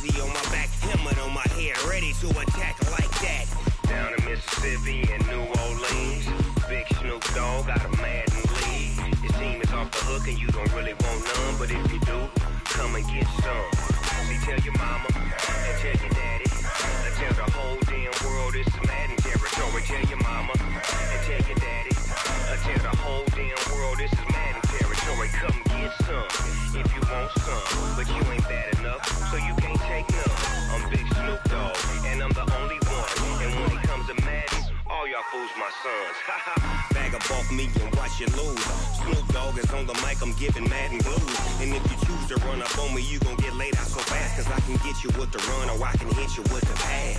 Uzi on my back, helmet on my head, ready to attack like that. Down in Mississippi and New Orleans, Big Snoop Dogg got a Madden league. Your team is off the hook and you don't really want none, but if you do, come and get some. See, tell your mama and tell your daddy, and tell the whole damn world it's Madden territory. Tell your mama and tell your daddy, and tell the whole damn world this is Madden territory. Come get some if you want some, but you ain't bad enough, so you can't take none. I'm Big Snoop Dogg, and I'm the only one. And when it comes to Madden, all y'all fools my sons. Bag up off me and watch you lose. Snoop Dogg is on the mic, I'm giving Madden blues. And if you choose to run up on me, you gon' get laid out so fast, cause I can get you with the run or I can hit you with the pass.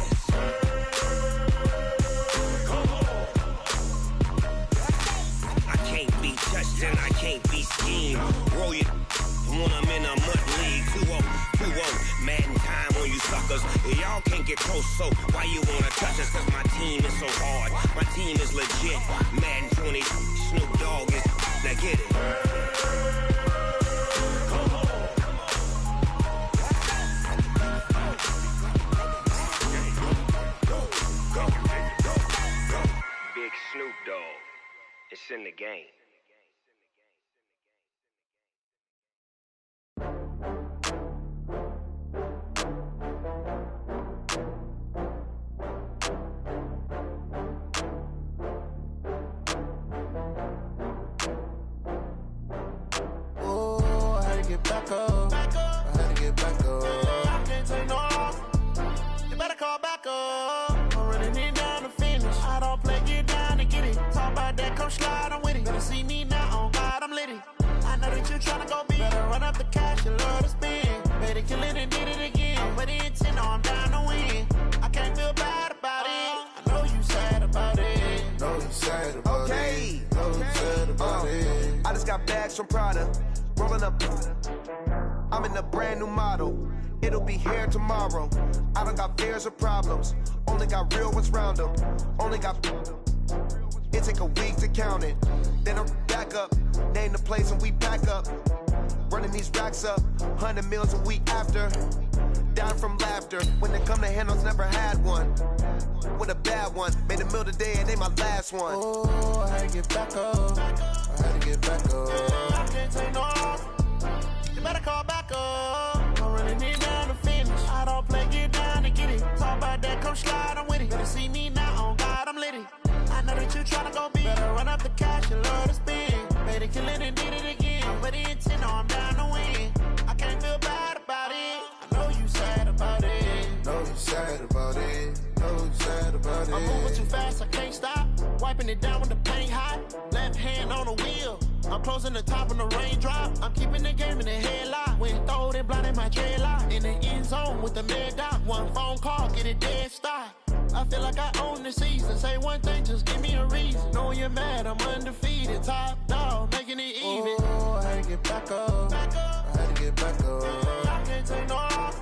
I can't be touched and I can't be schemed. Roll you when I'm in a mud league. 2-0, Madden time on you suckers. Y'all can't get close, so why you wanna touch us? Cause my team is so hard, my team is legit. Madden 20, Snoop Dogg is, now get it. Big Snoop Dogg, it's in the game. Get back up. I had to get back up. I can't take no loss. You better call back up. I'm running it down to finish. I don't play, get down and get it. Talk about that, come slide, I'm with it. Better see me now, on God, I'm litty. I know that you tryna go big. Better run up the cash, you love to spend. Better kill it and did it again. I'm with the intent, no, I'm down to win. I can't feel bad about it. I know you sad about it. Know you sad about it. Know you sad about it. I just got bags from Prada. Rolling up, I'm in a brand new model. It'll be here tomorrow. I don't got fears or problems. Only got real ones round them. Only got. It take a week to count it. Then I'm back up. Name the place and we pack up. Running these racks up. 100 meals a week after. Down from laughter. When they come to handles, never had one. With a bad one. Made a meal today and they my last one. Oh, I had to get back up. I had to get back up. I can't take no loss. You better call back up. I'm running it down to finish. I don't play, get down and get it. Talk about that, come slide, I'm with it. Better see me now, on God, I'm litty. I know that you tryna go big. Better run up the cash, you love to spend. Better kill it and did it again. I'm with the intent, no, I'm down to win. I can't feel bad about it. I know you sad about it. Know you sad about it. Know you sad about it. I'm moving too fast, I can't stop. Wiping it down with the paint hot. Left hand on the wheel. I'm closing the top when the raindrop. I'm keeping the game in the headlock. When throwed and blinded my dreadlock. In the end zone with the mad dot. One phone call, get it dead stop. I feel like I own the season. Say one thing, just give me a reason. Know you're mad, I'm undefeated. Top dog, making it even. Oh, I had to get back up. I had to get back up. I can't take no loss.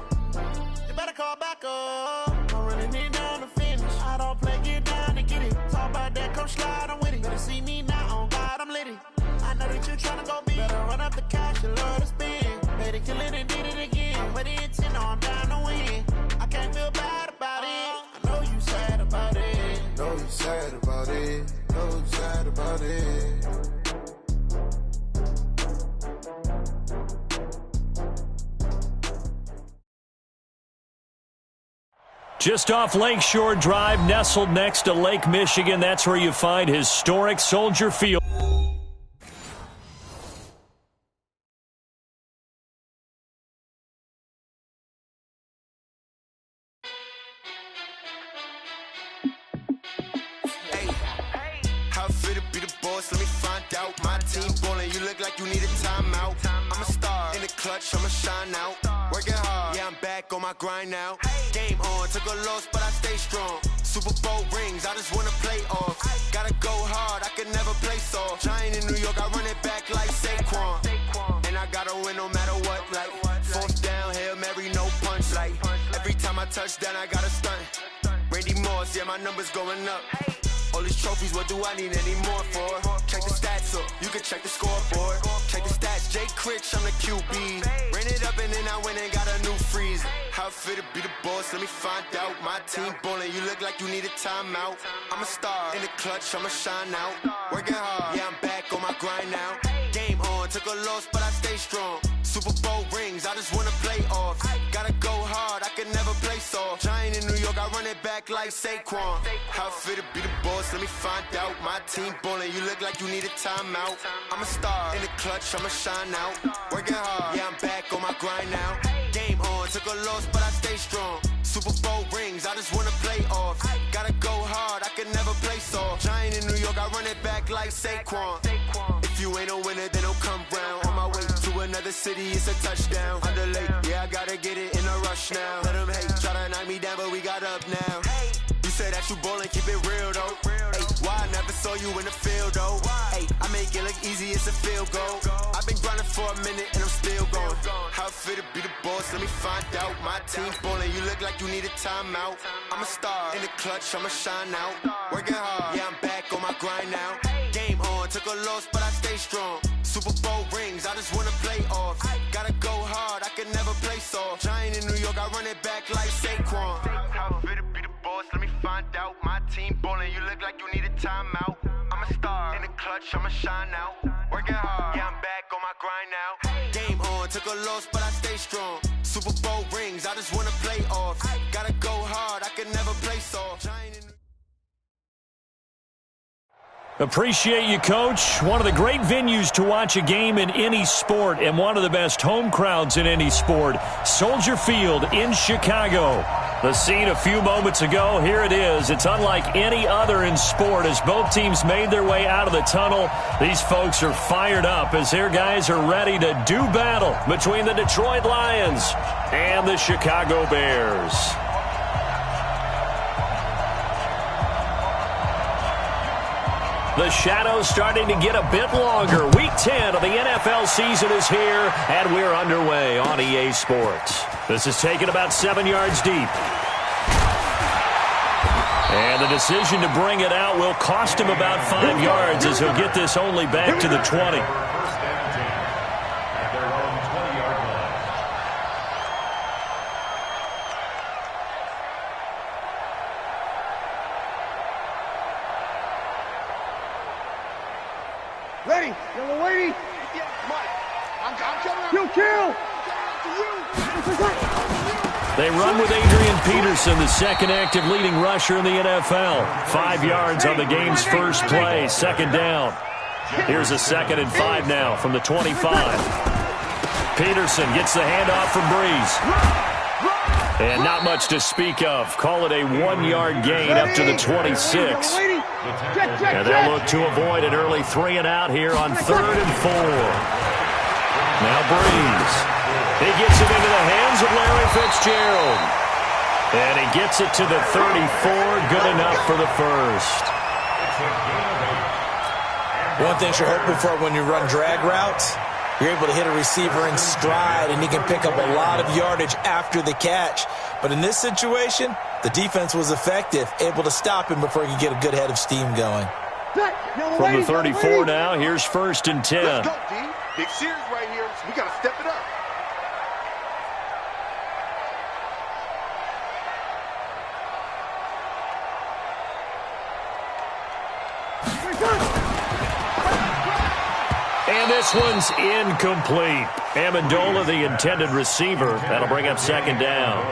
You better call back up. I'm running it down to finish. I don't play, get down and get it. Talk about that, come slide, I'm with it. Better see me now, on God, I'm litty. I know that you tryna go big. Better run up the cash, you love to spend. Better kill it and did it again. I'm with the intent, no, I'm down to win. I can't feel bad about it. I know you sad about it. Know you sad about it. Know you sad about it. Just off Lakeshore Drive, nestled next to Lake Michigan, that's where you find historic Soldier Field. Let me find out. My team ballin', you look like you need a timeout. I'm a star in the clutch, I'ma shine out. Working hard, yeah, I'm back on my grind now. Game on, took a loss, but I stay strong. Super Bowl rings, I just wanna play off. Gotta go hard, I can never play soft. Giant in New York, I run it back like Saquon. And I gotta win no matter what, like fourth down, Hail Mary, no punch. Like every time I touch down, I gotta stunt. Randy Moss, yeah, my numbers going up. All these trophies, what do I need any more for? Check the stats up, you can check the scoreboard. Check the stats, Jay Critch, I'm the QB. Ran it up and then I went and got a new freezer. How fit to be the boss, let me find out. My team ballin', you look like you need a timeout. I'm a star in the clutch, I'ma shine out. Working hard, yeah, I'm back on my grind now. Game on, took a loss, but I stay strong. Super Bowl rings, I just wanna play off. Gotta go hard, I can never play soft. Giant in New York, I run it back like Saquon. How fit to be the boss, let me find out. My team ballin', you look like you need a timeout. I'm a star in the clutch, I'ma shine out. Working hard, yeah, I'm back on my grind now. Game on, took a loss, but I stay strong. Super Bowl rings, I just wanna play off. Gotta go hard, I can never play soft. Giant in New York, I run it back like Saquon. If you ain't a winner, then don't come round. On my way to another city, it's a touchdown. Underlay, yeah, I gotta get it in a rush now. Let them hate, try to knock me down, but we got up now. You said that you ballin', keep it real though. Hey, why I never saw you in the field though? Hey, I make it look easy, it's a field goal. I've been grinding for a minute and I'm still going. How fit to be the boss, let me find out. My team ballin', you look like you need a timeout. I'm a star in the clutch, I'ma shine out. Working hard, yeah, I'm back on my grind now. Game on, took a loss, but I stay strong. Super Bowl rings, I just wanna play off. Gotta go hard, I can never play soft. Giant in New York, I run it back like Saquon. How fit to be the boss, let me find out. My team ballin', you look like you need a timeout. I'm a star in the clutch, I'ma shine out. Working hard, yeah, I'm back on my grind now. Game on, took a loss, but I stay strong. Super Bowl rings, I just wanna play off. Gotta go hard, I can never play soft. Appreciate you, Coach. One of the great venues to watch a game in any sport and one of the best home crowds in any sport. Soldier Field in Chicago. The scene a few moments ago, here it is. It's unlike any other in sport as both teams made their way out of the tunnel. These folks are fired up as their guys are ready to do battle between the Detroit Lions and the Chicago Bears. The shadow's starting to get a bit longer. Week 10 of the NFL season is here, and we're underway on EA Sports. This is taken about 7 yards deep. And the decision to bring it out will cost him about 5 yards as he'll get this only back to the 20. Ready? Yellow lady? Yeah, Mike. I'm coming. Kill! They run with Adrian Peterson, the second active leading rusher in the NFL. 5 yards on the game's first play, second down. Here's a 2nd and 5 now from the 25. Peterson gets the handoff from Breeze. And not much to speak of. Call it a 1-yard gain up to the 26. And they'll look to avoid an early 3 and out here on 3rd and 4. Now Breeze. He gets it into the hands of Larry Fitzgerald. And he gets it to the 34. Good enough for the first. One thing you're hoping for when you run drag routes, you're able to hit a receiver in stride, and he can pick up a lot of yardage after the catch. But in this situation, the defense was effective, able to stop him before he could get a good head of steam going. From the 34 now, here's 1st and 10. Let's go, D. Big series right here, so we got to step it up. And this one's incomplete. Amendola, the intended receiver. That'll bring up 2nd down.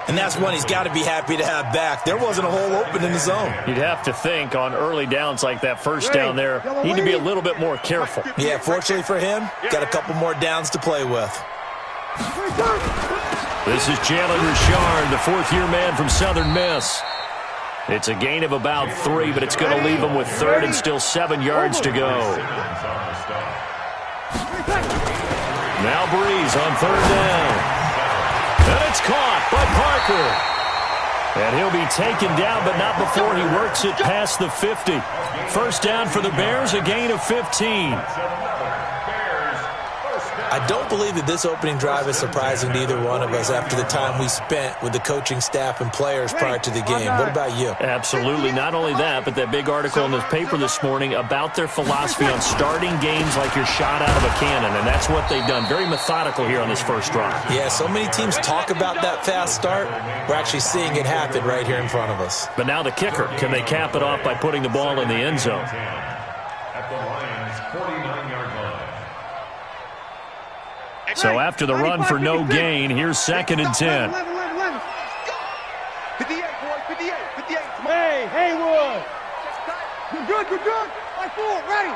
And that's one he's got to be happy to have back. There wasn't a hole open in the zone. You'd have to think on early downs like that first down there, need to be a little bit more careful. Yeah, fortunately for him, got a couple more downs to play with. This is Jalen Richard, the 4th-year man from Southern Miss. It's a gain of about 3, but it's going to leave him with 3rd and still 7 yards to go. Now Breeze on 3rd down. And it's caught by Parker. And he'll be taken down, but not before he works it past the 50. 1st down for the Bears, a gain of 15. I don't believe that this opening drive is surprising to either one of us after the time we spent with the coaching staff and players prior to the game. What about you? Absolutely. Not only that, but that big article in the paper this morning about their philosophy on starting games like you're shot out of a cannon, and that's what they've done. Very methodical here on this first drive. Yeah, so many teams talk about that fast start. We're actually seeing it happen right here in front of us. But now the kicker. Can they cap it off by putting the ball in the end zone? So after the run for no gain, here's 2nd and 10. 58, boy, 58, 58. Hey, Haywood. You're good, you're good. Right forward, ready.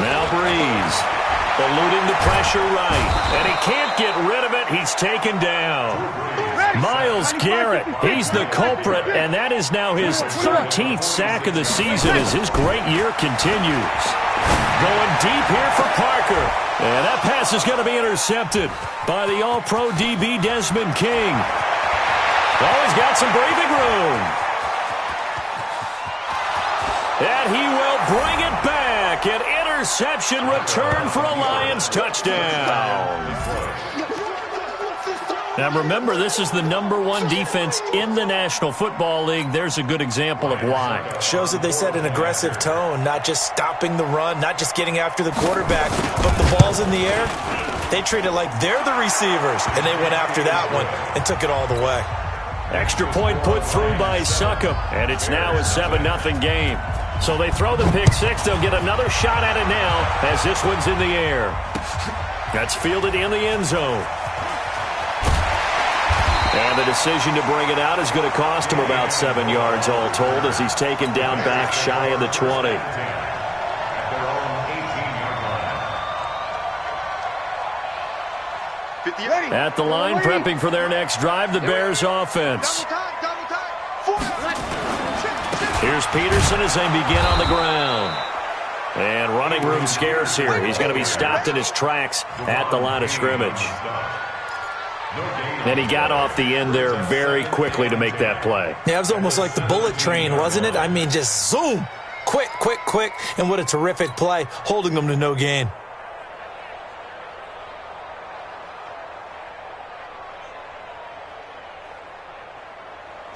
Now Breeze, eluding the pressure right, and he can't get rid of it. He's taken down. Myles Garrett, he's the culprit, and that is now his 13th sack of the season as his great year continues. Going deep here for Parker, and that pass is going to be intercepted by the All-Pro DB Desmond King. Oh, he's got some breathing room. And he will bring it back. An interception return for a Lions touchdown. Now remember, this is the #1 defense in the National Football League. There's a good example of why. Shows that they set an aggressive tone, not just stopping the run, not just getting after the quarterback, but the ball's in the air. They treat it like they're the receivers, and they went after that one and took it all the way. Extra point put through by Succop, and it's now a 7-0 game. So they throw the pick six. They'll get another shot at it now as this one's in the air. That's fielded in the end zone. And the decision to bring it out is going to cost him about 7 yards all told as he's taken down back shy of the 20. At the line, prepping for their next drive, the Bears offense. Here's Peterson as they begin on the ground. And running room scarce here. He's going to be stopped in his tracks at the line of scrimmage. And he got off the end there very quickly to make that play. Yeah, it was almost like the bullet train, wasn't it? I mean, just zoom. Quick, quick, quick. And what a terrific play, holding them to no gain.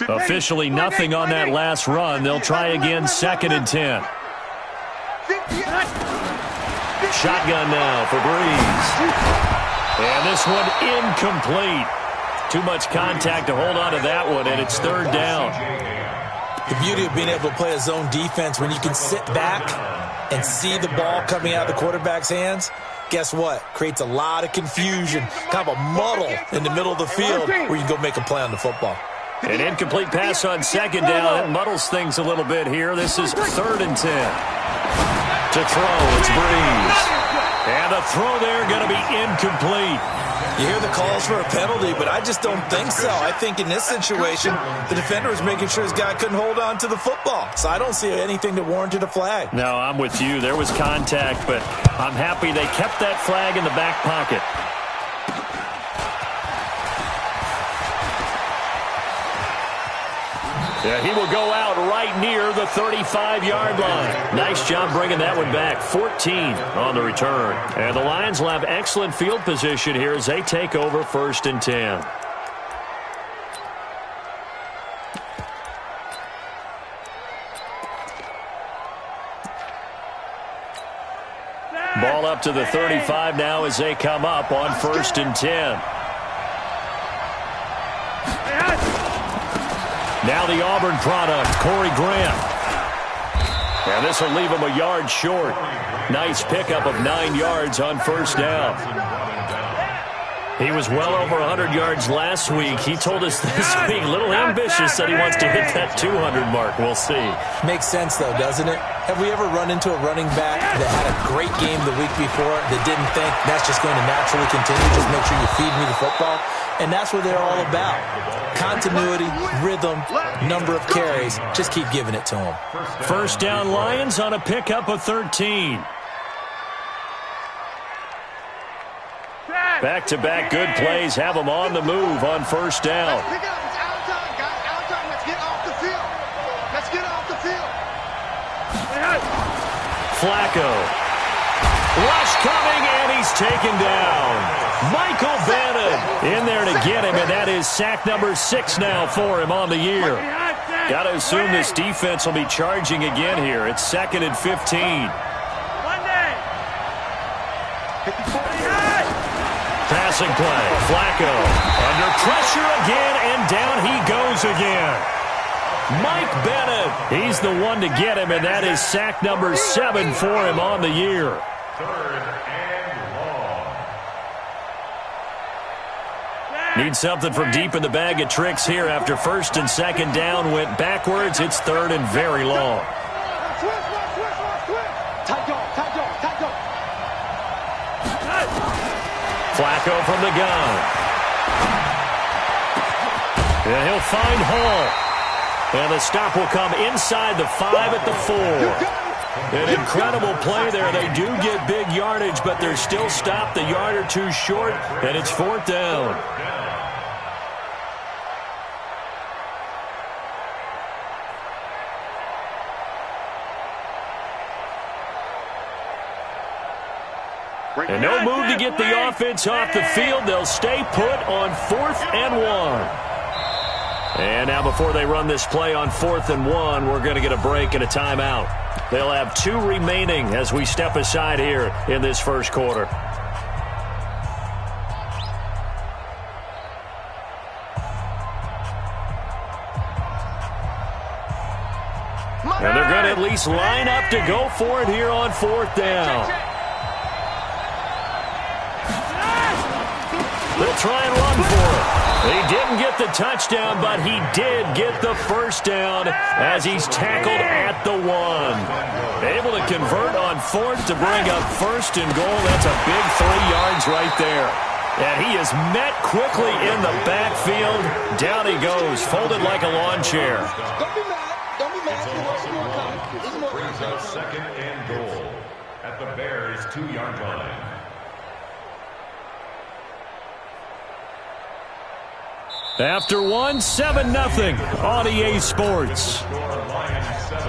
Officially nothing on that last run. They'll try again, 2nd and 10. Shotgun now for Breeze. And this one incomplete. Too much contact to hold on to that one, and it's 3rd down. The beauty of being able to play a zone defense when you can sit back and see the ball coming out of the quarterback's hands, guess what? Creates a lot of confusion, kind of a muddle in the middle of the field where you can go make a play on the football. An incomplete pass on 2nd down. It muddles things a little bit here. This is 3rd and 10. To throw, it's Breeze. And the throw there going to be incomplete. You hear the calls for a penalty, but I just don't think so. I think in this situation, the defender was making sure his guy couldn't hold on to the football. So I don't see anything that warranted a flag. No, I'm with you. There was contact, but I'm happy they kept that flag in the back pocket. Yeah, he will go out right near the 35-yard line. Nice job bringing that one back. 14 on the return. And the Lions will have excellent field position here as they take over 1st and 10. Ball up to the 35 now as they come up on 1st and 10. Now the Auburn product, Corey Grant. And this will leave him a yard short. Nice pickup of 9 yards on 1st down. He was well over 100 yards last week. He told us this week, a little ambitious, that he wants to hit that 200 mark. We'll see. Makes sense, though, doesn't it? Have we ever run into a running back that had a great game the week before that didn't think that's just going to naturally continue? Just make sure you feed me the football. And that's what they're all about. Continuity, rhythm, number of carries. Just keep giving it to them. 1st down Lions on a pickup of 13. Back-to-back good plays have them on the move on 1st down. Pick it up. It's out of time, guys. Out of time. Let's get off the field. Let's get off the field. Flacco. Rush coming, and he's taken down. Michael Bannon in there to get him, and that is sack number 6 now for him on the year. Got to assume this defense will be charging again here. It's 2nd and 15. Passing play. Flacco under pressure again, and down he goes again. Mike Bennett, he's the one to get him, and that is sack number 7 for him on the year. 3rd and long. Need something from deep in the bag of tricks here after 1st and 2nd down went backwards. It's 3rd and very long. Flacco from the gun. And he'll find Hall. And the stop will come inside the 5 at the 4. An incredible play there. They do get big yardage, but they're still stopped a yard or two short, and it's 4th down. And no move to get the offense off the field. They'll stay put on 4th and 1. And now before they run this play on 4th and 1, we're going to get a break and a timeout. They'll have 2 remaining as we step aside here in this first quarter. And they're going to at least line up to go for it here on 4th down. They'll try and run for it. He didn't get the touchdown, but he did get the first down as he's tackled at the 1. Able to convert on 4th to bring up 1st and goal. That's a big 3 yards right there. And he is met quickly in the backfield. Down he goes, folded like a lawn chair. Don't be mad. Don't be mad. Brings up 2nd and goal at the Bears' 2-yard line. After 1, 7-0 on EA Sports. Lions 7,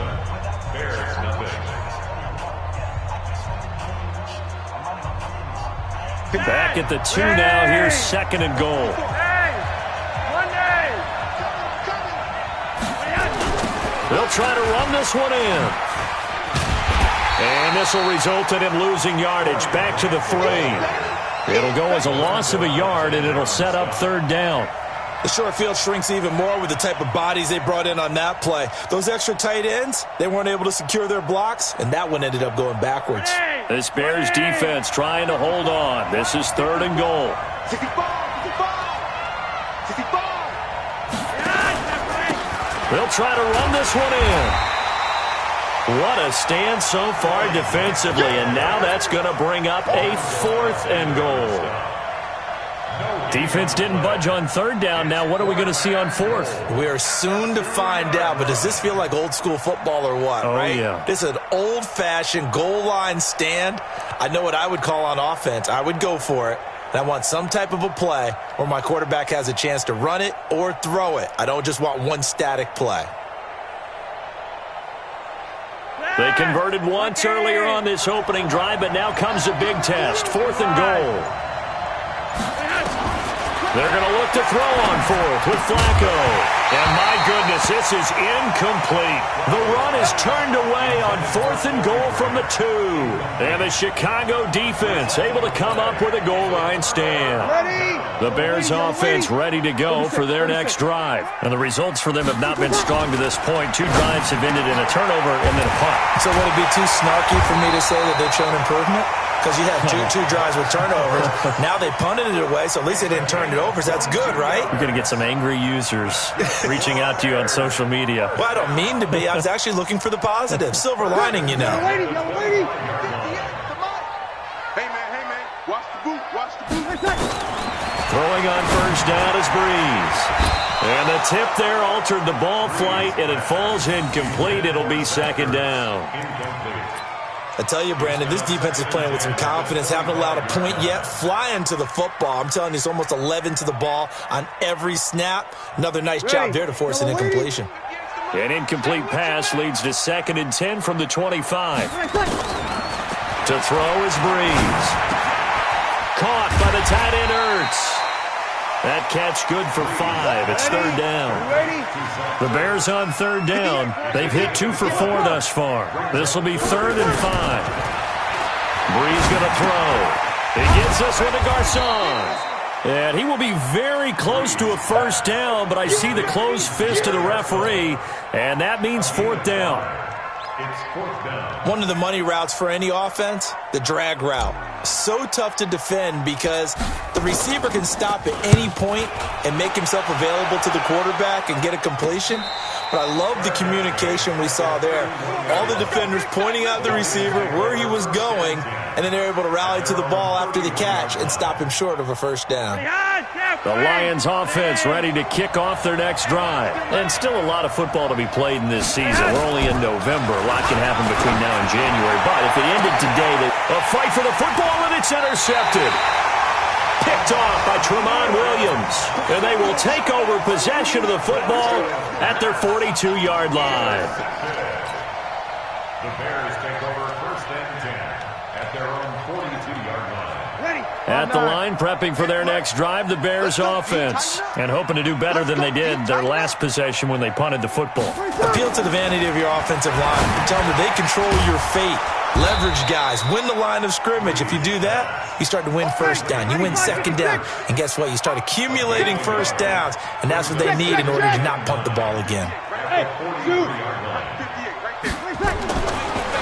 Bears nothing. Back at the 2 now. Here's 2nd and goal. They'll try to run this one in. And this will result in him losing yardage. Back to the 3. It'll go as a loss of a yard, and it'll set up 3rd down. The short field shrinks even more with the type of bodies they brought in on that play. Those extra tight ends, they weren't able to secure their blocks, and that one ended up going backwards. This Bears defense trying to hold on. This is 3rd and goal. They'll try to run this one in. What a stand so far defensively, and now that's going to bring up a 4th and goal. Defense didn't budge on 3rd down. Now what are we going to see on 4th? We are soon to find out, but does this feel like old school football or what, right? Yeah. This is an old-fashioned goal line stand. I know what I would call on offense. I would go for it. And I want some type of a play where my quarterback has a chance to run it or throw it. I don't just want one static play. They converted once earlier on this opening drive, but now comes a big test. 4th and goal. They're going to look to throw on 4th with Flacco. And my goodness, this is incomplete. The run is turned away on 4th and goal from the 2. And the Chicago defense able to come up with a goal line stand. The Bears offense ready to go for their next drive. And the results for them have not been strong to this point. 2 drives have ended in a turnover and then a punt. So would it be too snarky for me to say that they've shown improvement? Because you had two drives with turnovers. Now they punted it away, so at least they didn't turn it over. So that's good, right? You're going to get some angry users reaching out to you on social media. Well, I don't mean to be. I was actually looking for the positive. Silver lining, you know. Hey, man, watch the boot, Throwing on 1st down is Breeze. And the tip there altered the ball flight, and it falls incomplete. It'll be 2nd down. I tell you, Brandon, this defense is playing with some confidence. Haven't allowed a point yet. Flying to the football. I'm telling you, it's almost 11 to the ball on every snap. Another nice job there to force an incompletion. An incomplete pass leads to 2nd and 10 from the 25. To throw is Breeze. Caught by the tight end, Ertz. That catch good for 5. It's third down. The Bears on third down. They've hit 2 for 4 thus far. This will be 3rd and 5. Breeze going to throw. He gets this one to Garcon. And he will be very close to a first down, but I see the closed fist of the referee, and that means 4th down. It's 4th down. One of the money routes for any offense, the drag route. So tough to defend because the receiver can stop at any point and make himself available to the quarterback and get a completion. But I love the communication we saw there. All the defenders pointing out the receiver, where he was going, and then they're able to rally to the ball after the catch and stop him short of a first down. The Lions offense ready to kick off their next drive. And still a lot of football to be played in this season. We're only in November. A lot can happen between now and January. But if it ended today, a fight for the football, and it's intercepted. Picked off by Tremont Williams. And they will take over possession of the football at their 42-yard line. The Bears take over 1st and 10 at their own 42-yard line. At the line, prepping for their next drive, the Bears offense. And hoping to do better than they did their last possession when they punted the football. Appeal to the vanity of your offensive line. Tell them that they control your fate. Leverage guys. Win the line of scrimmage. If you do that, you start to win first down. You win second down. And guess what? You start accumulating first downs. And that's what they need in order to not punt the ball again.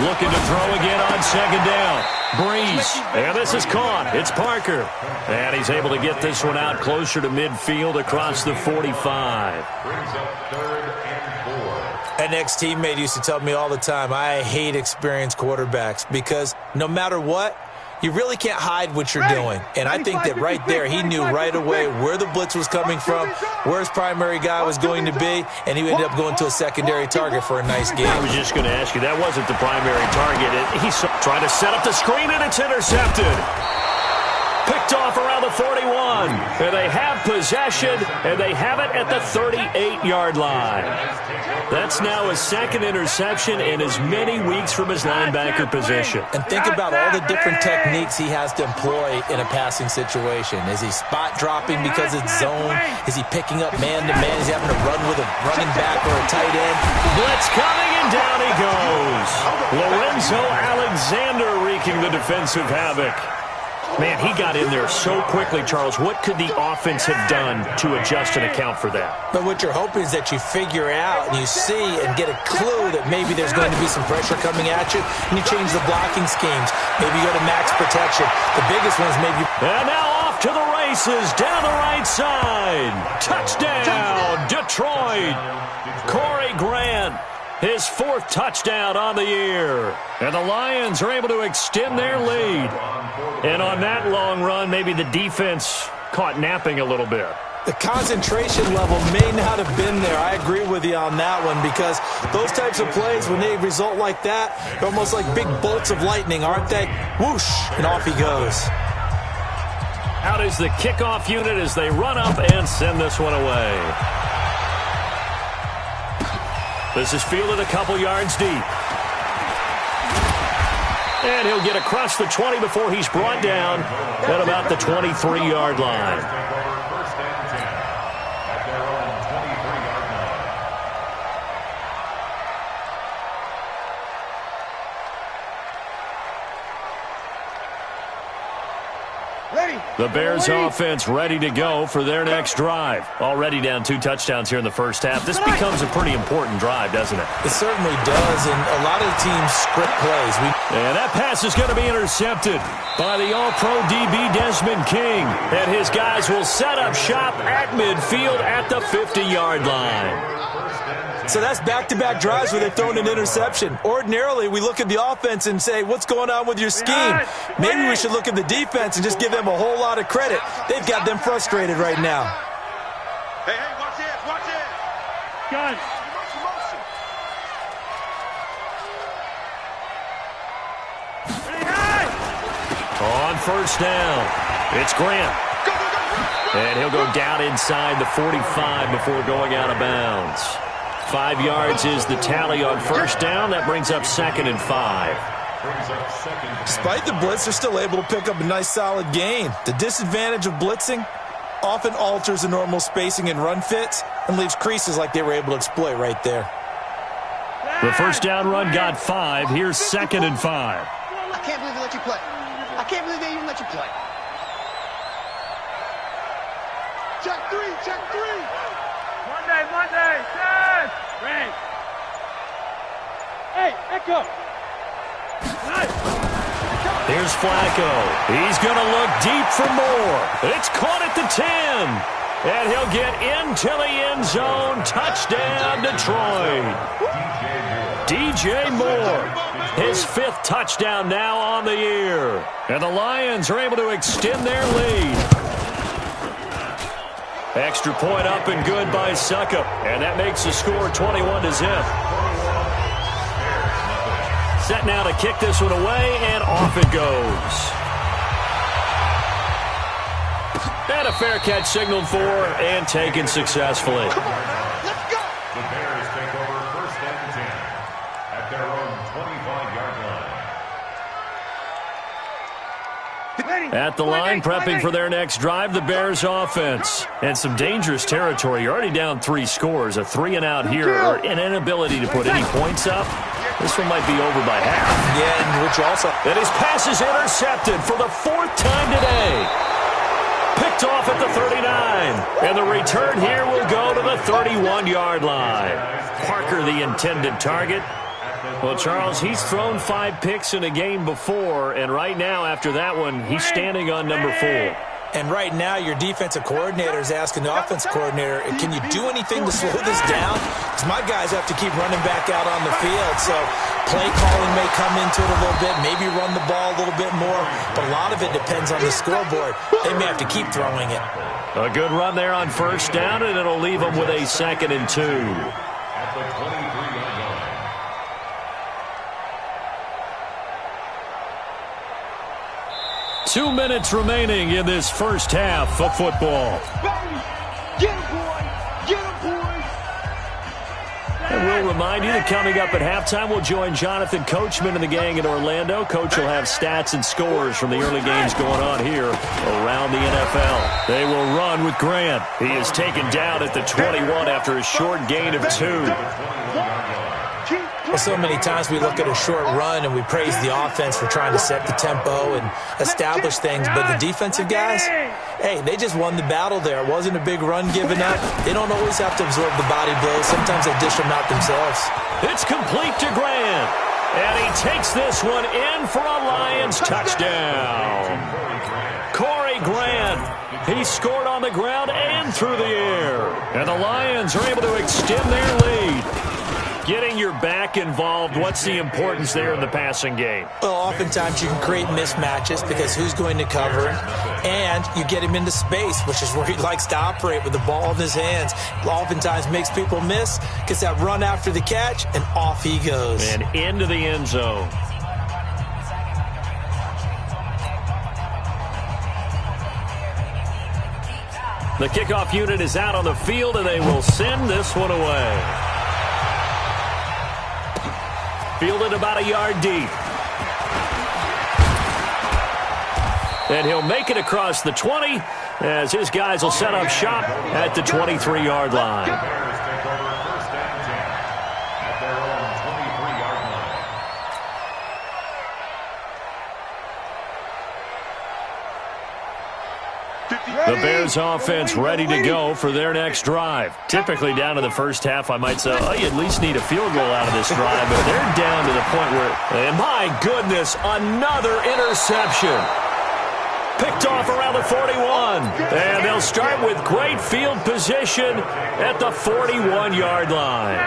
Looking to throw again on second down. Breeze. And this is caught. It's Parker. And he's able to get this one out closer to midfield across the 45. Brings up 3rd and 4. An ex-teammate used to tell me all the time, I hate experienced quarterbacks because no matter what, you really can't hide what you're doing. And I think that right there, he knew right away where the blitz was coming from, where his primary guy was going to be, and he ended up going to a secondary target for a nice game. I was just going to ask you, that wasn't the primary target. He's trying to set up the screen, and it's intercepted. Picked off around the 41. And they have possession, and they have it at the 38-yard line. That's now his 2nd interception in as many weeks from his linebacker position. And think about all the different techniques he has to employ in a passing situation. Is he spot dropping because it's zone? Is he picking up man-to-man? Is he having to run with a running back or a tight end? Blitz coming, and down he goes. Lorenzo Alexander wreaking the defensive havoc. Man, he got in there so quickly, Charles. What could the offense have done to adjust and account for that? But what you're hoping is that you figure out and you see and get a clue that maybe there's going to be some pressure coming at you, and you change the blocking schemes. Maybe you go to max protection. The biggest one is maybe... And now off to the races, down the right side. Touchdown, Detroit. Corey Grant. His 4th touchdown on the year. And the Lions are able to extend their lead. And on that long run, maybe the defense caught napping a little bit. The concentration level may not have been there. I agree with you on that one because those types of plays, when they result like that, they're almost like big bolts of lightning, aren't they? Whoosh, and off he goes. Out is the kickoff unit as they run up and send this one away. This is fielded a couple yards deep. And he'll get across the 20 before he's brought down at about the 23-yard line. First and 10 at their own 23-yard line. The Bears offense ready to go for their next drive. Already down 2 touchdowns here in the first half. This becomes a pretty important drive, doesn't it? It certainly does, and a lot of the teams script plays. And that pass is going to be intercepted by the All-Pro DB Desmond King. And his guys will set up shop at midfield at the 50-yard line. So that's back-to-back drives where they've thrown an interception. Ordinarily, we look at the offense and say, what's going on with your scheme? Maybe we should look at the defense and just give them a whole lot of credit. They've got them frustrated right now. Hey, watch this, watch this. Guys. On first down, it's Grant. And he'll go down inside the 45 before going out of bounds. 5 yards is the tally on first down. That brings up 2nd and 5. Despite the blitz, they're still able to pick up a nice solid gain. The disadvantage of blitzing often alters the normal spacing and run fits and leaves creases like they were able to exploit right there. The first down run got 5. Here's 2nd and 5. I can't believe they let you play. I can't believe they even let you play. Check 3, check 3. Monday, yes. Great. Hey, Echo. Here's Flacco. He's going to look deep for more. It's caught at the 10. And he'll get into the end zone. Touchdown, Detroit. DJ Moore. His 5th touchdown now on the year. And the Lions are able to extend their lead. Extra point up and good by Suckup. And that makes the score 21-0. Set now to kick this one away, and off it goes. And a fair catch signaled for and taken successfully. Come on, let's go. The Bears take over 1st and 10 at their own 25-yard line. At the line, prepping for their next drive, the Bears offense. And some dangerous territory. You're already down 3 scores. A 3-and-out here, or an inability to put any points up. This one might be over by half. Yeah, and which also... And his pass is intercepted for the 4th time today. Picked off at the 39. And the return here will go to the 31-yard line. Parker, the intended target. Well, Charles, he's thrown 5 picks in a game before, and right now, after that one, he's standing on number 4. And right now, your defensive coordinator is asking the offense coordinator, can you do anything to slow this down? Because my guys have to keep running back out on the field. So play calling may come into it a little bit, maybe run the ball a little bit more. But a lot of it depends on the scoreboard. They may have to keep throwing it. A good run there on 1st down, and it'll leave them with a 2nd and 2. At the 23-yard line. 2 minutes remaining in this first half of football. Get him, boy. Get him, boy. And we'll remind you that coming up at halftime, we'll join Jonathan Coachman and the gang in Orlando. Coach will have stats and scores from the early games going on here around the NFL. They will run with Grant. He is taken down at the 21 after a short gain of 2. Well, so many times we look at a short run and we praise the offense for trying to set the tempo and establish things. But the defensive guys, hey, they just won the battle there. It wasn't a big run given up. They don't always have to absorb the body blows. Sometimes they dish them out themselves. It's complete to Grant. And he takes this one in for a Lions touchdown. Corey Grant. He scored on the ground and through the air. And the Lions are able to extend their lead. Getting your back involved, what's the importance there in the passing game? Well, oftentimes you can create mismatches because who's going to cover him, and you get him into space, which is where he likes to operate with the ball in his hands. Oftentimes makes people miss, gets that run after the catch, and off he goes. And into the end zone. The kickoff unit is out on the field, and they will send this one away. Fielded about a yard deep. And he'll make it across the 20 as his guys will set up shop at the 23-yard line. Bears take over 1st and 10 at their own 23-yard line. The Bears offense ready to go for their next drive. Typically down to the first half, I might say, oh, you at least need a field goal out of this drive, but they're down to the point where, and my goodness, another interception. Picked off around the 41. And they'll start with great field position at the 41-yard line.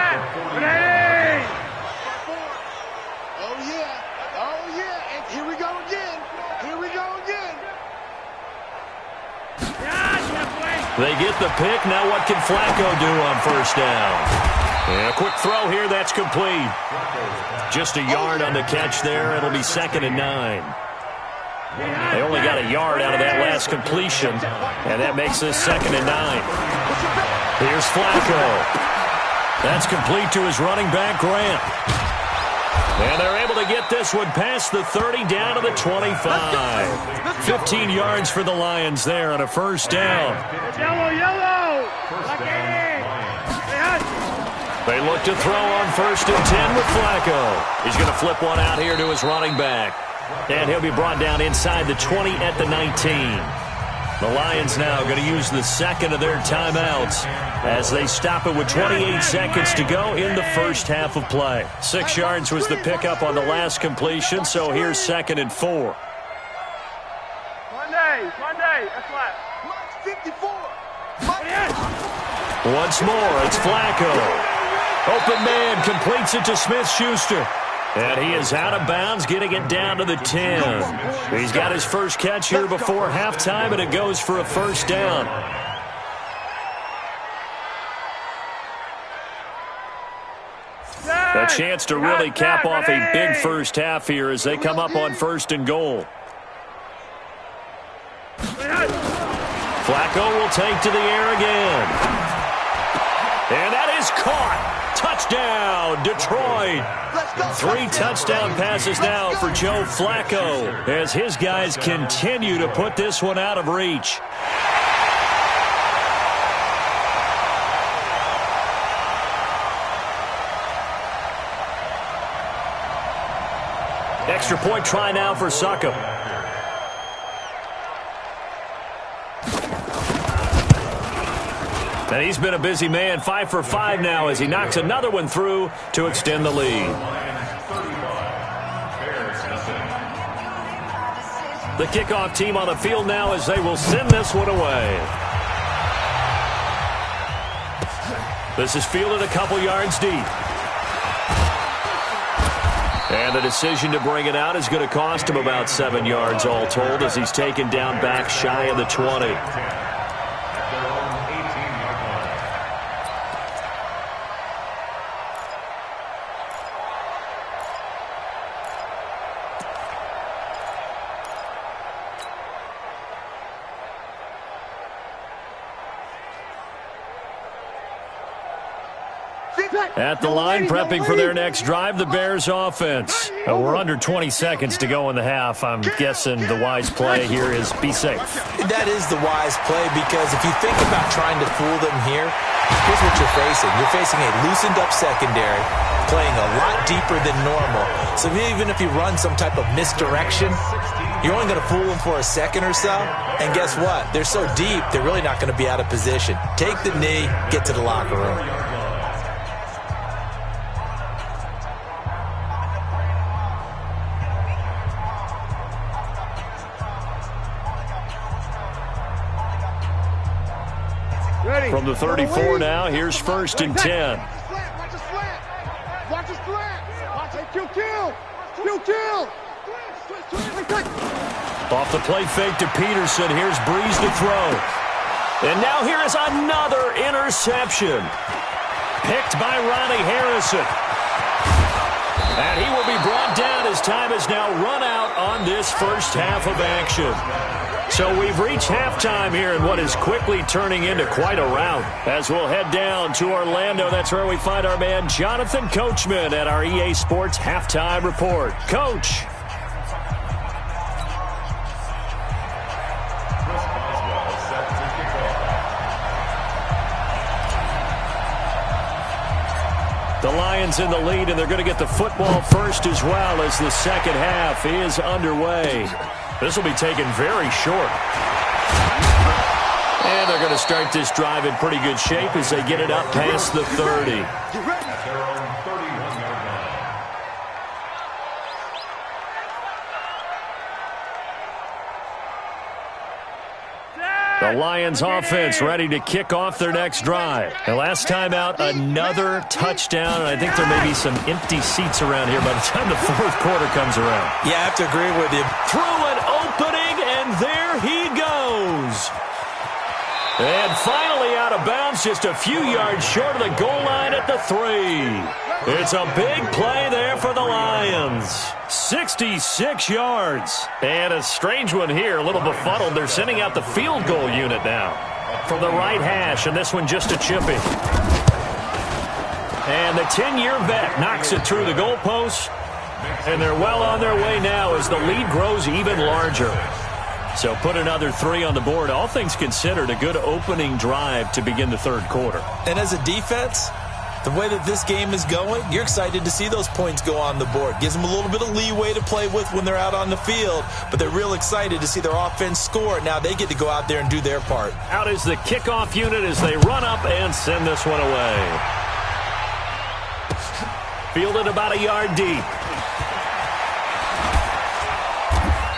Oh, yeah. Oh, yeah. And here we go again. Here we go again. They get the pick. Now what can Flacco do on 1st down? And a quick throw here. That's complete. Just a yard on the catch there. It'll be 2nd and 9. They only got a yard out of that last completion, and that makes this 2nd and 9. Here's Flacco. That's complete to his running back, Grant. And they're able to get this one past the 30 down to the 25. 15 yards for the Lions there on a first down. Yellow. They look to throw on 1st and 10 with Flacco. He's going to flip one out here to his running back. And he'll be brought down inside the 20 at the 19. The Lions now going to use the second of their timeouts as they stop it with 28 seconds to go in the first half of play. 6 yards was the pickup on the last completion, so here's 2nd and 4. Monday, that's flat. 54. Once more, it's Flacco. Open man completes it to Smith-Schuster. And he is out of bounds, getting it down to the 10. He's got his first catch here before halftime, and it goes for a first down. A chance to really cap off a big first half here as they come up on 1st and goal. Flacco will take to the air again. And that is caught. Touchdown, Detroit. 3 touchdown passes now for Joe Flacco as his guys continue to put this one out of reach. Extra point try now for Succop. And he's been a busy man, 5 for 5 now as he knocks another one through to extend the lead. The kickoff team on the field now as they will send this one away. This is fielded a couple yards deep. And the decision to bring it out is going to cost him about 7 yards all told as he's taken down back shy of the 20. At the line, prepping for their next drive, the Bears offense. We're under 20 seconds to go in the half. I'm guessing the wise play here is be safe. That is the wise play because if you think about trying to fool them here, here's what you're facing. You're facing a loosened up secondary, playing a lot deeper than normal. So even if you run some type of misdirection, you're only going to fool them for a second or so. And guess what? They're so deep, they're really not going to be out of position. Take the knee, get to the locker room. From the 34 now, here's 1st and 10. Watch the slant. Watch the slant. Watch it. Kill. Off the play fake to Peterson. Here's Breeze to throw. And now here is another interception. Picked by Ronnie Harrison. And he will be brought down as time has now run out on this first half of action. So we've reached halftime here in what is quickly turning into quite a rout. As we'll head down to Orlando, that's where we find our man Jonathan Coachman at our EA Sports Halftime Report. Coach. The Lions in the lead, and they're going to get the football first as well as the second half is underway. This will be taken very short. And they're going to start this drive in pretty good shape as they get it up past the 30. The Lions offense ready to kick off their next drive. And last time out, another touchdown. And I think there may be some empty seats around here by the time the fourth quarter comes around. Yeah, I have to agree with you. Through an opening, and there he goes. And finally out of bounds, just a few yards short of the goal line at the 3. It's a big play there for the Lions. 66 yards. And a strange one here, a little befuddled. They're sending out the field goal unit now from the right hash, and this one just a chipping. And the 10-year vet knocks it through the goalpost. And they're well on their way now as the lead grows even larger. So put another 3 on the board. All things considered, a good opening drive to begin the third quarter. And as a defense, the way that this game is going, you're excited to see those points go on the board. Gives them a little bit of leeway to play with when they're out on the field, but they're real excited to see their offense score. Now they get to go out there and do their part. Out is the kickoff unit as they run up and send this one away. Fielded about a yard deep.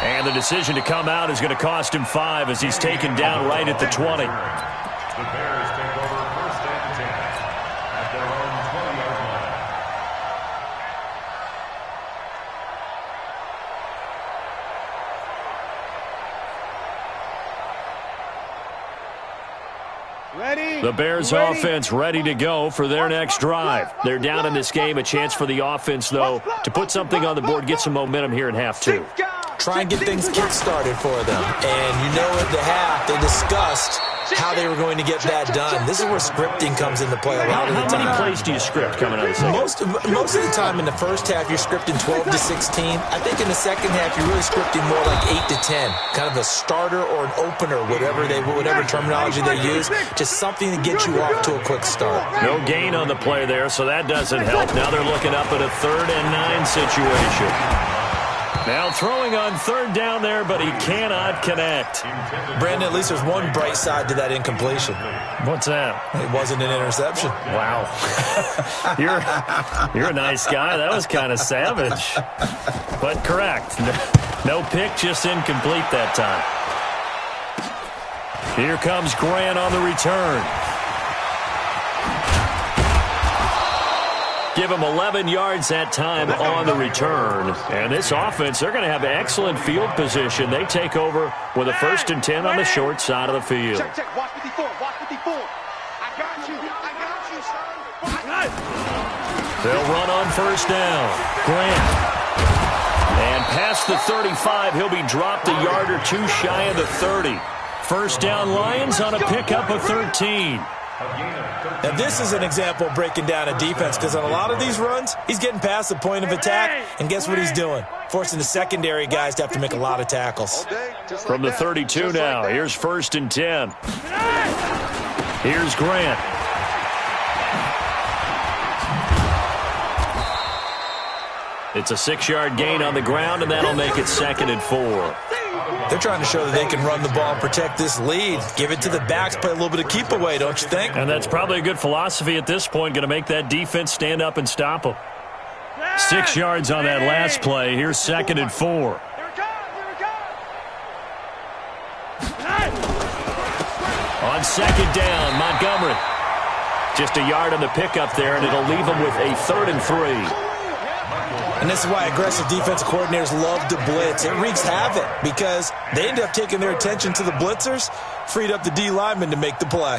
And the decision to come out is going to cost him 5 as he's taken down right at the 20. The Bears take over 1st and 10 at their own 20-yard line. Ready? The Bears offense ready to go for their next drive. They're down in this game. A chance for the offense, though, to put something on the board, get some momentum here in half 2. Try and get things kick-started for them. And you know at the half, they discussed how they were going to get that done. This is where scripting comes into play a lot of the time. How many plays do you script coming out of the second? Most of the time in the first half, you're scripting 12 to 16. I think in the second half, you're really scripting more like 8 to 10. Kind of a starter or an opener, whatever terminology they use. Just something to get you off to a quick start. No gain on the play there, so that doesn't help. Now they're looking up at a 3rd and 9 situation. Now throwing on 3rd down there, but he cannot connect. Brandon, at least there's one bright side to that incompletion. What's that? It wasn't an interception. Wow. You're a nice guy. That was kind of savage. But correct. No pick, just incomplete that time. Here comes Grant on the return. Give him 11 yards that time on the return. And this offense, they're going to have excellent field position. They take over with a 1st and 10 on the short side of the field. Check. Watch 54. Watch 54. I got you, son. They'll run on 1st down. Grant. And past the 35, he'll be dropped a yard or 2 shy of the 30. 1st down Lions on a pickup of 13. Now, this is an example of breaking down a defense because on a lot of these runs, he's getting past the point of attack, and guess what he's doing? Forcing the secondary guys to have to make a lot of tackles. From the 32 now, here's 1st and 10. Here's Grant. It's a 6-yard gain on the ground, and that'll make it 2nd and 4. They're trying to show that they can run the ball and protect this lead. Give it to the backs, play a little bit of keep away, don't you think? And that's probably a good philosophy at this point, going to make that defense stand up and stop them. 6 yards on that last play. Here's 2nd and 4. On 2nd down, Montgomery. Just a yard on the pickup there, and it'll leave them with a 3rd and 3. And this is why aggressive defensive coordinators love to blitz. It wreaks havoc because they end up taking their attention to the blitzers, freed up the D lineman to make the play.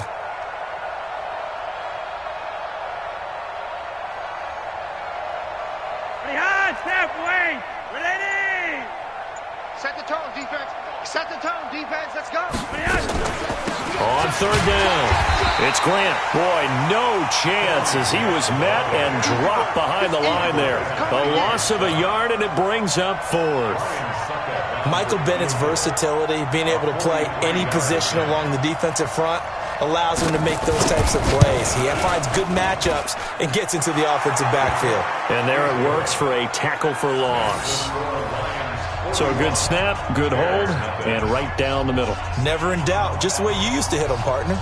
Set the tone, defense. Set the tone, defense. Let's go. On 3rd down, it's Grant. Boy, no chance as he was met and dropped behind the line there. A loss of a yard, and it brings up 4th. Michael Bennett's versatility, being able to play any position along the defensive front, allows him to make those types of plays. He finds good matchups and gets into the offensive backfield. And there it works for a tackle for loss. So a good snap, good hold, and right down the middle. Never in doubt. Just the way you used to hit them, partner.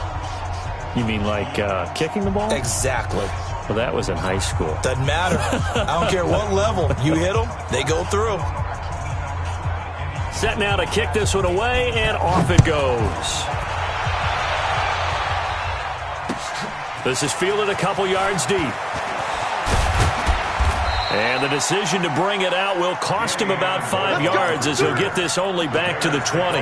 You mean like kicking the ball? Exactly. Well, that was in high school. Doesn't matter. I don't care what level. You hit them, they go through. Set now to kick this one away, and off it goes. This is fielded a couple yards deep. And the decision to bring it out will cost him about 5 yards as he'll get this only back to the 20.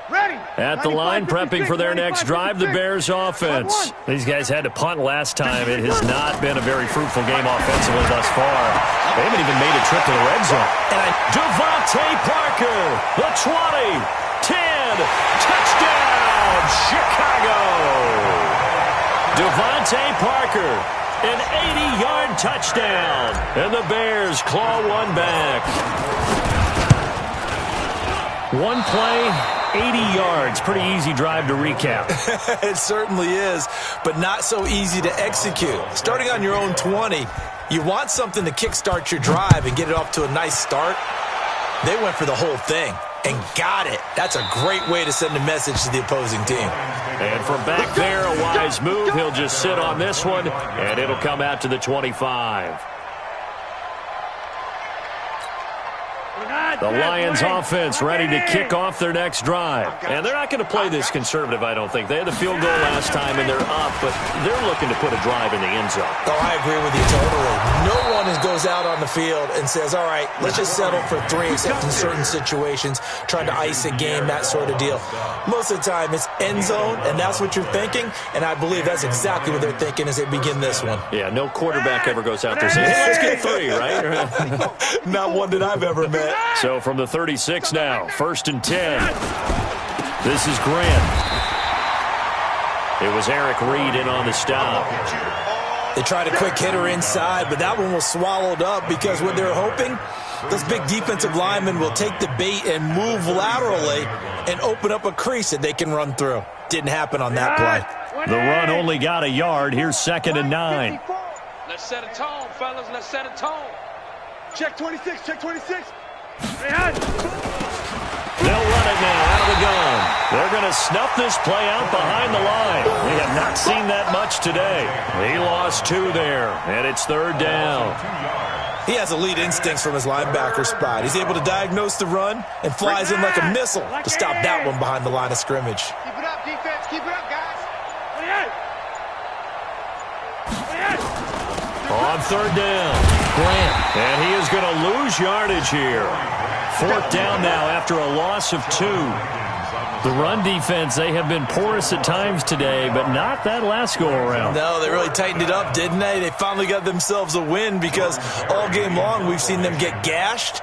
At the line, prepping for their next drive, the Bears offense. These guys had to punt last time. It has not been a very fruitful game offensively thus far. They haven't even made a trip to the red zone. And Devontae Parker, the 20, 10, touchdown, Chicago. Devontae Parker, an 80-yard touchdown. And the Bears claw one back. One play, 80 yards. Pretty easy drive to recap. It certainly is, but not so easy to execute. Starting on your own 20, you want something to kickstart your drive and get it off to a nice start. They went for the whole thing and got it. That's a great way to send a message to the opposing team. And from back there, a wise move. He'll just sit on this one, and it'll come out to the 25. The Lions offense ready to kick off their next drive. And they're not going to play this conservative, I don't think. They had the field goal last time, and they're up, but they're looking to put a drive in the end zone. Oh, I agree with you totally. No one goes out on the field and says, all right, let's just settle for 3, except in certain situations, trying to ice a game, that sort of deal. Most of the time, it's end zone, and that's what you're thinking, and I believe that's exactly what they're thinking as they begin this one. Yeah, no quarterback ever goes out there saying, hey, let's get 3, right? Not one that I've ever met. So from the 36 now, 1st and 10. This is Grant. It was Eric Reed in on the stop. They tried a quick hitter inside, but that one was swallowed up because what they're hoping, those big defensive linemen will take the bait and move laterally and open up a crease that they can run through. Didn't happen on that play. The run only got a yard. Here's 2nd and 9. Let's set a tone, fellas. Let's set a tone. Check 26. Check 26. They'll run it now out of the gun. They're going to snuff this play out behind the line. We have not seen that much today. He lost 2 there, and it's 3rd down. He has elite instincts from his linebacker spot. He's able to diagnose the run and flies in like a missile to stop that one behind the line of scrimmage. Keep it up, defense. Keep it up, guys. On 3rd down, Grant. And he is going to lose yardage here. 4th down now after a loss of 2. The run defense, they have been porous at times today, but not that last go-around. No, they really tightened it up, didn't they? They finally got themselves a win because all game long we've seen them get gashed.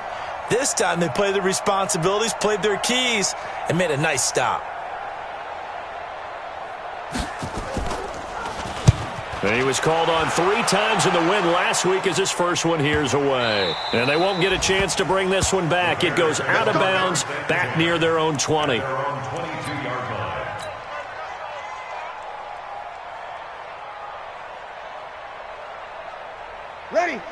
This time they played their responsibilities, played their keys, and made a nice stop. And he was called on 3 times in the win last week as his first one here's away. And they won't get a chance to bring this one back. It goes out of bounds back near their own 20.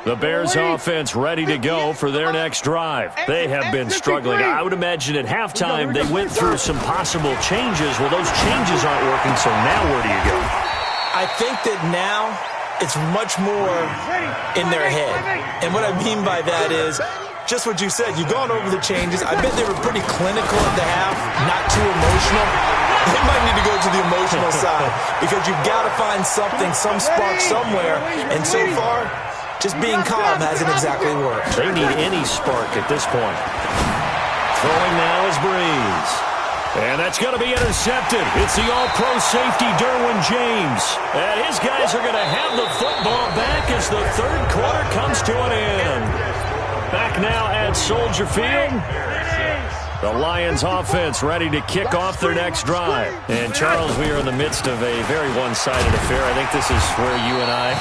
The Bears offense ready to go for their next drive. They have been struggling. I would imagine at halftime they went through some possible changes. Well, those changes aren't working, so now where do you go? I think that now it's much more in their head. And what I mean by that is just what you said. You've gone over the changes. I bet they were pretty clinical at the half, not too emotional. They might need to go to the emotional side because you've got to find something, some spark somewhere. And so far, just being calm hasn't exactly worked. They need any spark at this point. Throwing now is Breeze. And that's going to be intercepted. It's the all-pro safety, Derwin James. And his guys are going to have the football back as the 3rd quarter comes to an end. Back now at Soldier Field. The Lions offense ready to kick off their next drive. And, Charles, we are in the midst of a very one-sided affair. I think this is where you and I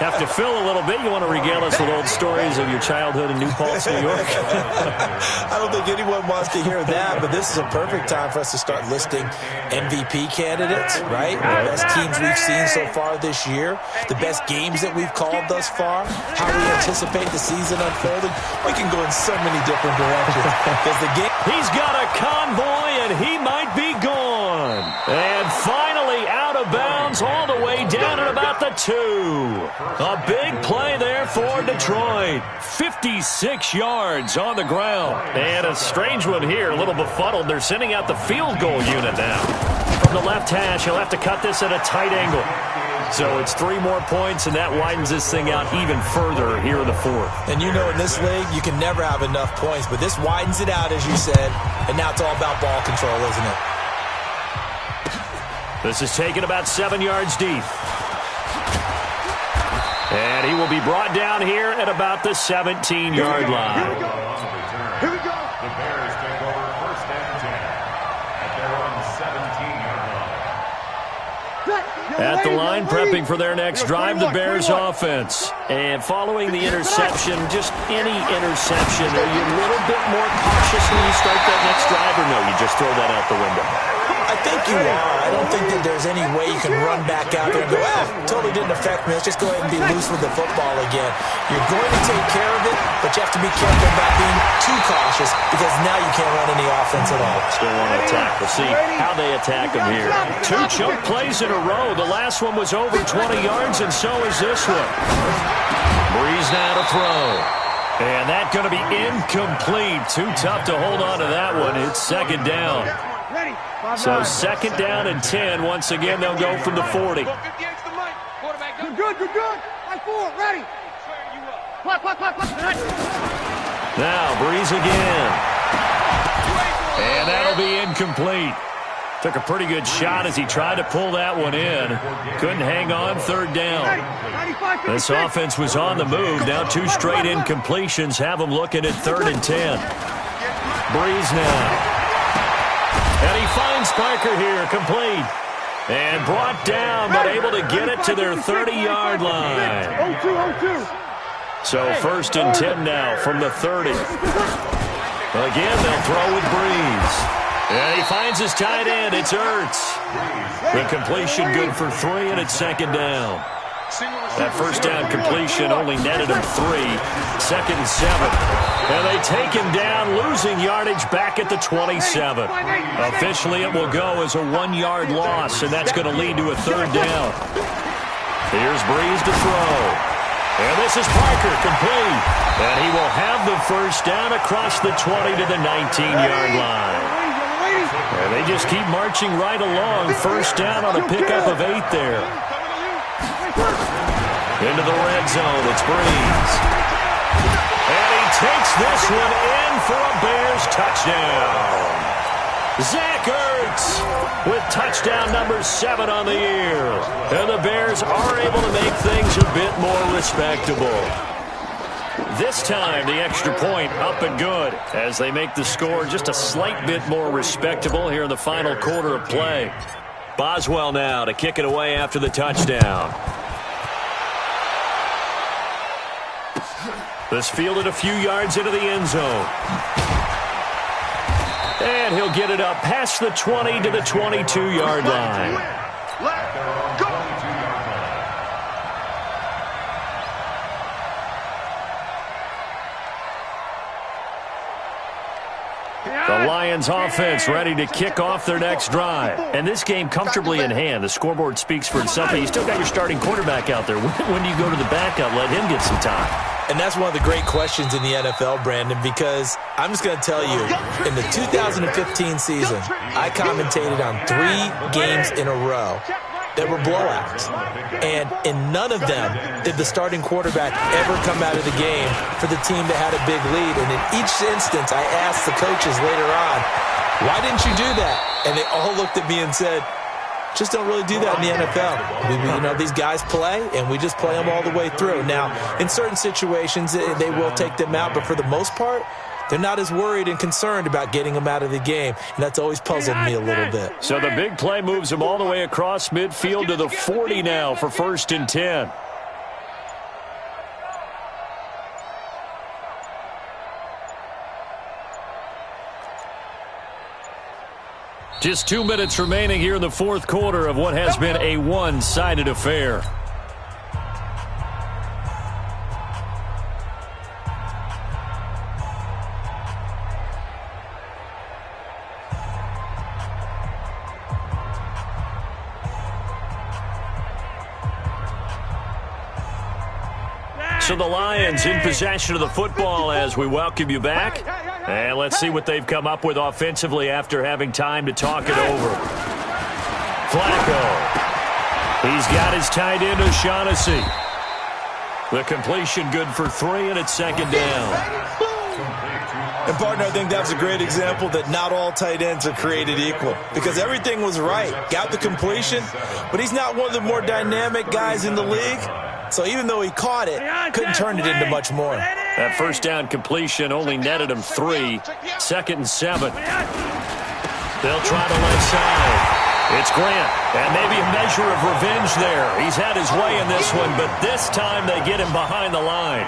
have to fill a little bit. You want to regale us with old stories of your childhood in New Paltz, New York? I don't think anyone wants to hear that, but this is a perfect time for us to start listing MVP candidates, right? The best teams we've seen so far this year, the best games that we've called thus far, how we anticipate the season unfolding. We can go in so many different directions because the game. He's got a convoy, and he might be gone. And finally out of bounds all the way down at about the 2. A big play there for Detroit. 56 yards on the ground. And a strange one here, a little befuddled. They're sending out the field goal unit now. From the left hash, he'll have to cut this at a tight angle. So it's 3 more points, and that widens this thing out even further here in the fourth. And you know in this league, you can never have enough points, but this widens it out, as you said, and now it's all about ball control, isn't it? This is taken about 7 yards deep. And he will be brought down here at about the 17-yard line. Here we go. Here we go. The Bears take over 1st and 10 at their own 17-yard line. At the line, prepping for their next drive, the Bears offense. And following the interception, just any interception, are you a little bit more cautious when you start that next drive, or no, you just throw that out the window? I think you are. I don't think that there's any way you can run back out there and go, totally didn't affect me. Let's just go ahead and be loose with the football again. You're going to take care of it, but you have to be careful about being too cautious because now you can't run any offense at all. Still want to attack. We'll see how they attack them here. 2 choke plays in a row. The last one was over 20 yards, and so is this one. Breeze now to throw. And that's going to be incomplete. Too tough to hold on to that one. It's 2nd down. So 2nd down and 10. Once again, they'll go from the 40. Good. Line 4, ready. Now, Breeze again. And that'll be incomplete. Took a pretty good shot as he tried to pull that one in. Couldn't hang on 3rd down. This offense was on the move. Now 2 straight incompletions have them looking at 3rd and 10. Breeze now. And he finds Parker here, complete. And brought down, but able to get it to their 30-yard line. So 1st and 10 now from the 30. Again, they'll throw with Breeze. And he finds his tight end. It's Ertz. The completion good for 3, and it's 2nd down. That 1st down completion only netted him 3. 2nd and 7. And they take him down, losing yardage back at the 27. Officially, it will go as a 1-yard loss, and that's going to lead to a 3rd down. Here's Breeze to throw. And this is Parker, complete. And he will have the 1st down across the 20 to the 19-yard line. And they just keep marching right along. 1st down on a pickup of 8 there. Into the red zone, it's Breeze. And he takes this one in for a Bears touchdown. Zach Ertz with touchdown number 7 on the year. And the Bears are able to make things a bit more respectable. This time, the extra point up and good as they make the score just a slight bit more respectable here in the final quarter of play. Boswell now to kick it away after the touchdown. This fielded a few yards into the end zone. And he'll get it up past the 20 to the 22-yard line. Let go. The Lions offense ready to kick off their next drive. And this game comfortably in hand. The scoreboard speaks for itself, but you still got your starting quarterback out there. When do you go to the backup, let him get some time? And that's one of the great questions in the NFL, Brandon, because I'm just going to tell you, in the 2015 season, I commentated on 3 games in a row that were blowouts. And in none of them did the starting quarterback ever come out of the game for the team that had a big lead. And in each instance, I asked the coaches later on, why didn't you do that? And they all looked at me and said, just don't really do that in the NFL. These guys play, and we just play them all the way through. Now, in certain situations, they will take them out, but for the most part, they're not as worried and concerned about getting them out of the game, and that's always puzzled me a little bit. So the big play moves them all the way across midfield to the 40 now for 1st and 10. Just 2 minutes remaining here in the fourth quarter of what has been a one-sided affair. So the Lions in possession of the football as we welcome you back. And let's see what they've come up with offensively after having time to talk it over. Flacco. He's got his tight end O'Shaughnessy. The completion good for 3, and it's second down. And, partner, I think that's a great example that not all tight ends are created equal because everything was right. Got the completion, but he's not one of the more dynamic guys in the league. So even though he caught it, couldn't turn it into much more. That first down completion only netted him 3. Second and 7. They'll try the left side. It's Grant, and maybe a measure of revenge there. He's had his way in this one, but this time they get him behind the line.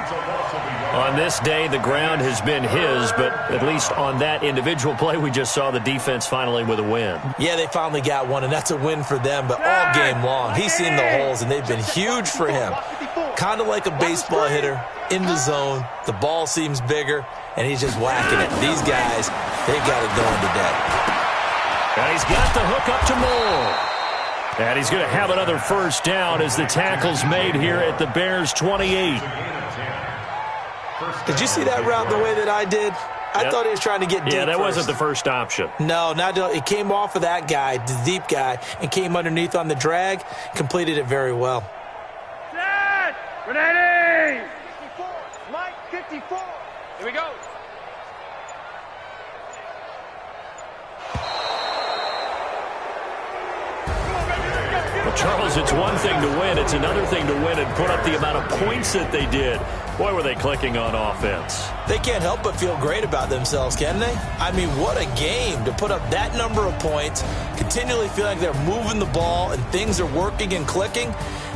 On this day, the ground has been his, but at least on that individual play, we just saw the defense finally with a win. Yeah, they finally got one, and that's a win for them, but all game long, he's seen the holes, and they've been huge for him. Kind of like a baseball hitter, in the zone, the ball seems bigger, and he's just whacking it. These guys, they've got it going today. And he's got the hook up to Moore. And he's going to have another first down as the tackle's made here at the Bears' 28. Did you see that route the way that I did? I thought he was trying to get deep. Yeah, that wasn't the first option. No, it came off of that guy, the deep guy, and came underneath on the drag, completed it very well. Set! Ready! 54. Mike, 54. Here we go. Charles, it's one thing to win. It's another thing to win and put up the amount of points that they did. Boy, were they clicking on offense. They can't help but feel great about themselves, can they? I mean, what a game to put up that number of points, continually feel like they're moving the ball and things are working and clicking.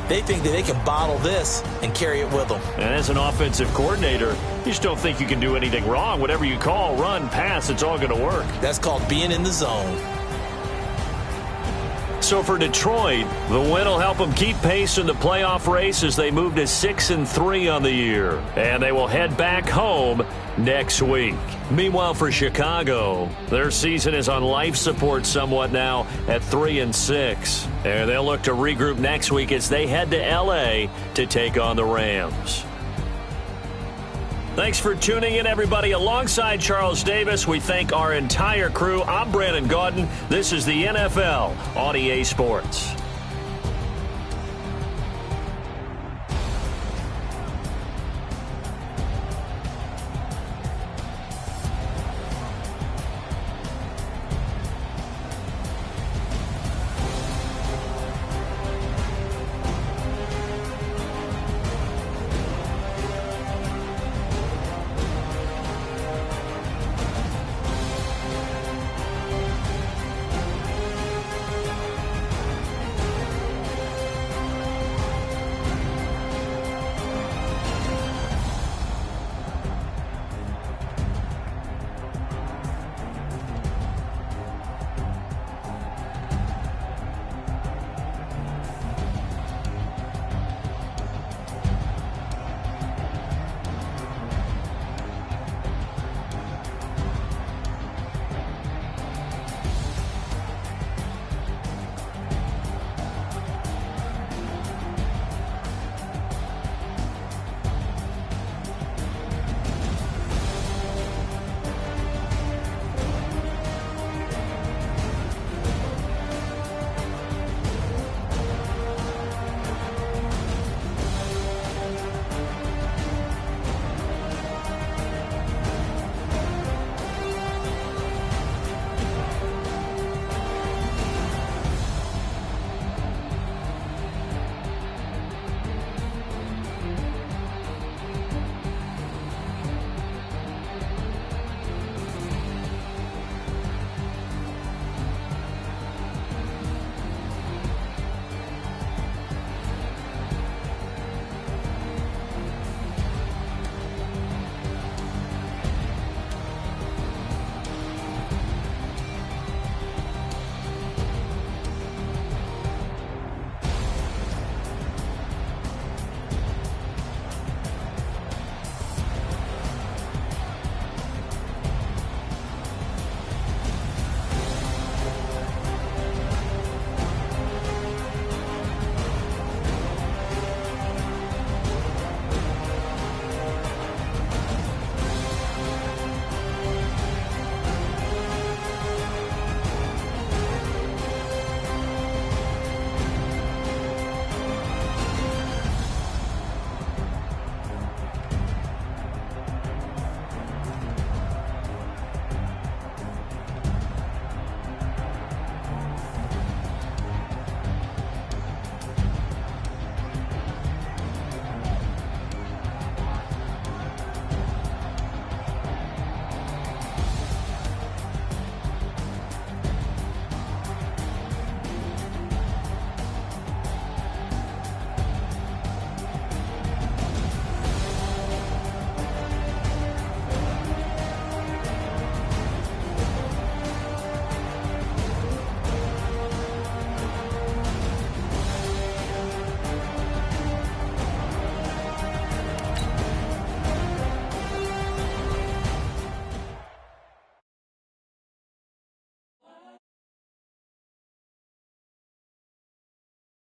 They think that they can bottle this and carry it with them. And as an offensive coordinator, you just don't think you can do anything wrong. Whatever you call, run, pass, it's all going to work. That's called being in the zone. So for Detroit, the win will help them keep pace in the playoff race as they move to 6-3 on the year. And they will head back home next week. Meanwhile, for Chicago, their season is on life support somewhat now at 3-6. And they'll look to regroup next week as they head to L.A. to take on the Rams. Thanks for tuning in, everybody. Alongside Charles Davis, we thank our entire crew. I'm Brandon Gaudin. This is the NFL on EA Sports.